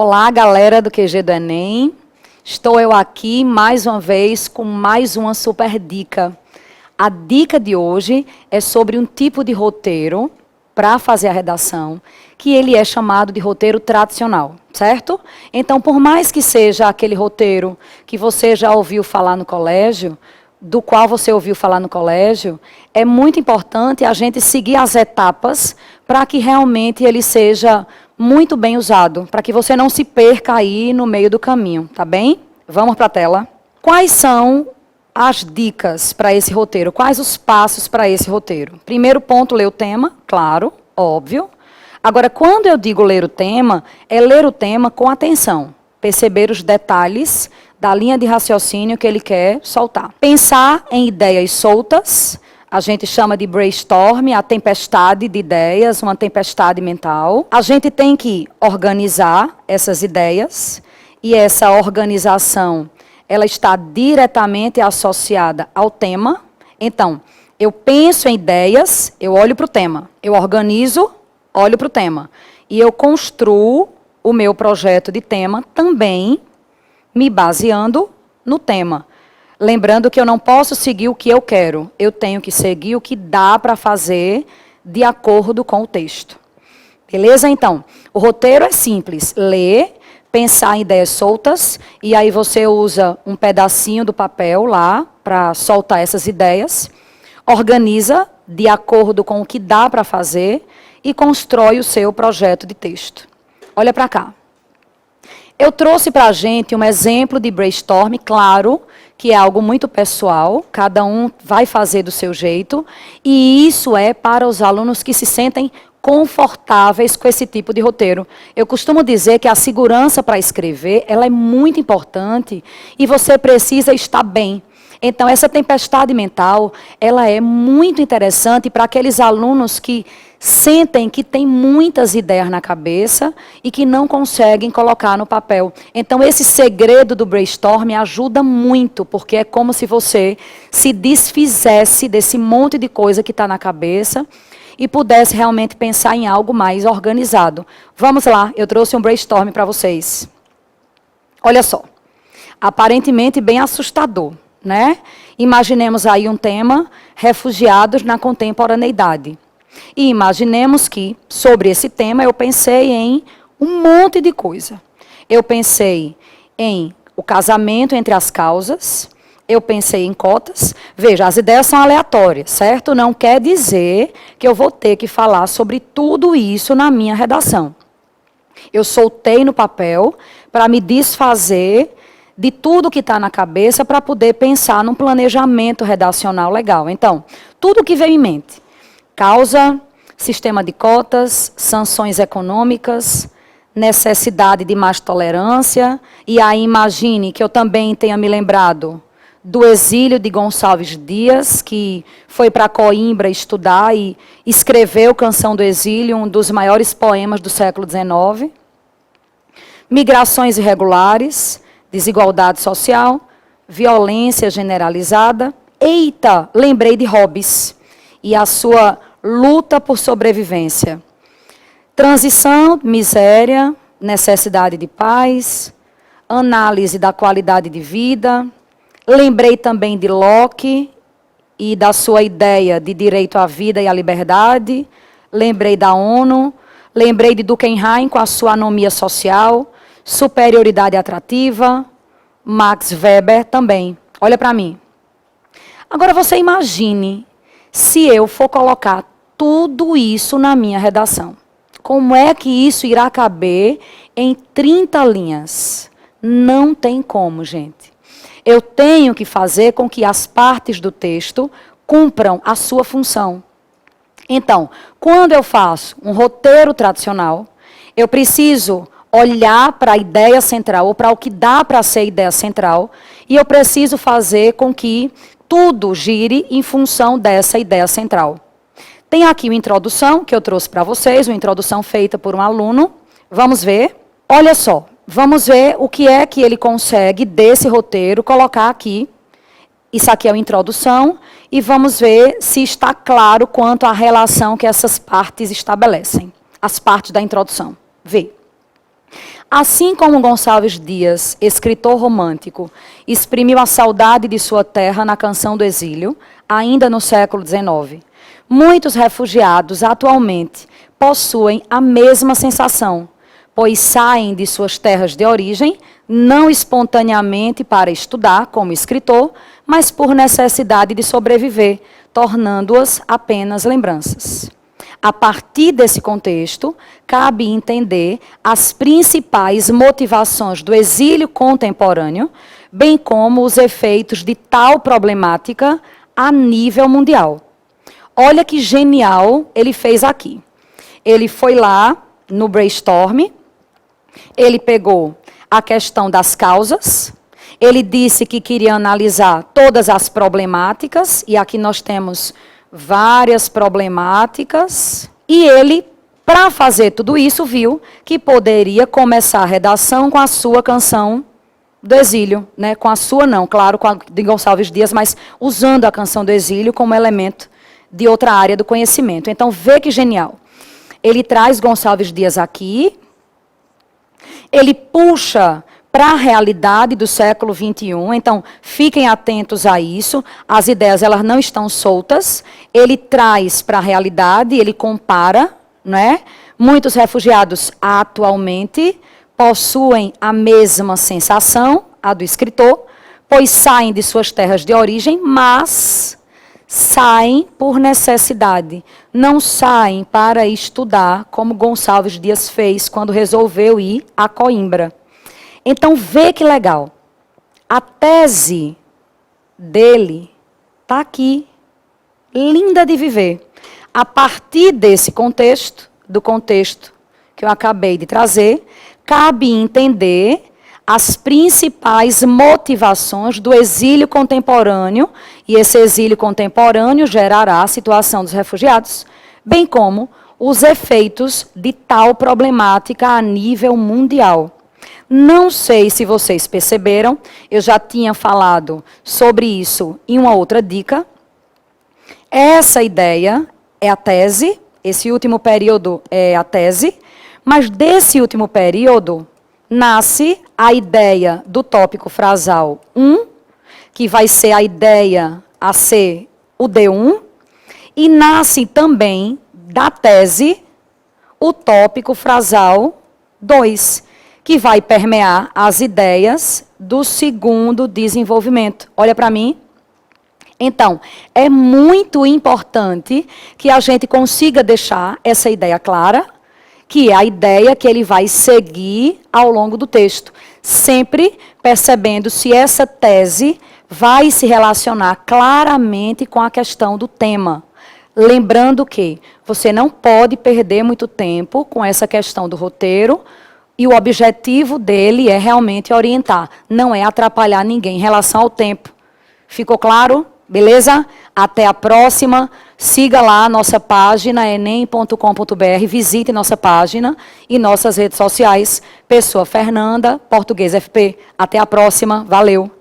Olá, galera do QG do Enem. Estou eu aqui mais uma vez com mais uma super dica. A dica de hoje é sobre um tipo de roteiro para fazer a redação, que ele é chamado de roteiro tradicional, certo? Então, por mais que seja aquele roteiro que você já ouviu falar no colégio, do qual você ouviu falar no colégio, é muito importante a gente seguir as etapas para que realmente ele seja muito bem usado, para que você não se perca aí no meio do caminho, tá bem? Vamos para a tela. Quais são as dicas para esse roteiro? Quais os passos para esse roteiro? Primeiro ponto, ler o tema, claro, óbvio. Agora, quando eu digo ler o tema, é ler o tema com atenção, perceber os detalhes da linha de raciocínio que ele quer soltar. Pensar em ideias soltas, a gente chama de brainstorm, a tempestade de ideias, uma tempestade mental. A gente tem que organizar essas ideias, e essa organização, ela está diretamente associada ao tema. Então, eu penso em ideias, eu olho para o tema. Eu organizo, olho para o tema. E eu construo o meu projeto de tema também me baseando no tema. Lembrando que eu não posso seguir o que eu quero. Eu tenho que seguir o que dá para fazer de acordo com o texto. Beleza? Então, o roteiro é simples. Ler, pensar em ideias soltas, e aí você usa um pedacinho do papel lá para soltar essas ideias. Organiza de acordo com o que dá para fazer e constrói o seu projeto de texto. Olha para cá. Eu trouxe para a gente um exemplo de brainstorm, claro, que é algo muito pessoal, cada um vai fazer do seu jeito, e isso é para os alunos que se sentem confortáveis com esse tipo de roteiro. Eu costumo dizer que a segurança para escrever, ela é muito importante, e você precisa estar bem. Então, essa tempestade mental, ela é muito interessante para aqueles alunos que sentem que tem muitas ideias na cabeça e que não conseguem colocar no papel. Então, esse segredo do brainstorm ajuda muito, porque é como se você se desfizesse desse monte de coisa que está na cabeça e pudesse realmente pensar em algo mais organizado. Vamos lá, eu trouxe um brainstorm para vocês. Olha só, aparentemente bem assustador, né? Imaginemos aí um tema, refugiados na contemporaneidade. E imaginemos que, sobre esse tema, eu pensei em um monte de coisa. Eu pensei em o casamento entre as causas, eu pensei em cotas. Veja, as ideias são aleatórias, certo? Não quer dizer que eu vou ter que falar sobre tudo isso na minha redação. Eu soltei no papel para me desfazer de tudo que está na cabeça para poder pensar num planejamento redacional legal. Então, tudo que veio em mente. Causa, sistema de cotas, sanções econômicas, necessidade de mais tolerância. E aí imagine que eu também tenha me lembrado do exílio de Gonçalves Dias, que foi para Coimbra estudar e escreveu Canção do Exílio, um dos maiores poemas do século XIX. Migrações irregulares, desigualdade social, violência generalizada. Eita, lembrei de Hobbes e a sua luta por sobrevivência. Transição, miséria, necessidade de paz, análise da qualidade de vida. Lembrei também de Locke e da sua ideia de direito à vida e à liberdade. Lembrei da ONU. Lembrei de Durkheim com a sua anomia social, superioridade atrativa. Max Weber também. Olha para mim. Agora você imagine se eu for colocar tudo isso na minha redação. Como é que isso irá caber em 30 linhas? Não tem como, gente. Eu tenho que fazer com que as partes do texto cumpram a sua função. Então, quando eu faço um roteiro tradicional, eu preciso olhar para a ideia central, ou para o que dá para ser ideia central, e eu preciso fazer com que tudo gire em função dessa ideia central. Tem aqui uma introdução que eu trouxe para vocês, uma introdução feita por um aluno. Vamos ver. Olha só, vamos ver o que é que ele consegue desse roteiro colocar aqui. Isso aqui é uma introdução e vamos ver se está claro quanto à relação que essas partes estabelecem. As partes da introdução. Vê. Assim como Gonçalves Dias, escritor romântico, exprimiu a saudade de sua terra na Canção do Exílio, ainda no século XIX, muitos refugiados atualmente possuem a mesma sensação, pois saem de suas terras de origem, não espontaneamente para estudar como escritor, mas por necessidade de sobreviver, tornando-as apenas lembranças. A partir desse contexto, cabe entender as principais motivações do exílio contemporâneo, bem como os efeitos de tal problemática a nível mundial. Olha que genial ele fez aqui. Ele foi lá no brainstorm, ele pegou a questão das causas, ele disse que queria analisar todas as problemáticas, e aqui nós temos várias problemáticas, e ele, para fazer tudo isso, viu que poderia começar a redação com a sua Canção do Exílio, né? Com a sua não, claro, com a de Gonçalves Dias, mas usando a Canção do Exílio como elemento de outra área do conhecimento. Então, vê que genial. Ele traz Gonçalves Dias aqui, ele puxa para a realidade do século XXI, então fiquem atentos a isso, as ideias elas não estão soltas, ele traz para a realidade, ele compara, né? Muitos refugiados atualmente possuem a mesma sensação, a do escritor, pois saem de suas terras de origem, mas saem por necessidade, não saem para estudar, como Gonçalves Dias fez quando resolveu ir a Coimbra. Então, vê que legal. A tese dele está aqui, linda de viver. A partir desse contexto, do contexto que eu acabei de trazer, cabe entender as principais motivações do exílio contemporâneo, e esse exílio contemporâneo gerará a situação dos refugiados, bem como os efeitos de tal problemática a nível mundial. Não sei se vocês perceberam, eu já tinha falado sobre isso em uma outra dica. Essa ideia é a tese, esse último período é a tese, mas desse último período nasce a ideia do tópico frasal 1, que vai ser a ideia a ser o D1, e nasce também da tese o tópico frasal 2, que vai permear as ideias do segundo desenvolvimento. Olha para mim. Então, é muito importante que a gente consiga deixar essa ideia clara, que é a ideia que ele vai seguir ao longo do texto, sempre percebendo se essa tese vai se relacionar claramente com a questão do tema. Lembrando que você não pode perder muito tempo com essa questão do roteiro, e o objetivo dele é realmente orientar, não é atrapalhar ninguém em relação ao tempo. Ficou claro? Beleza? Até a próxima. Siga lá a nossa página, enem.com.br, visite nossa página e nossas redes sociais. Pessoa Fernanda, Português FP. Até a próxima. Valeu!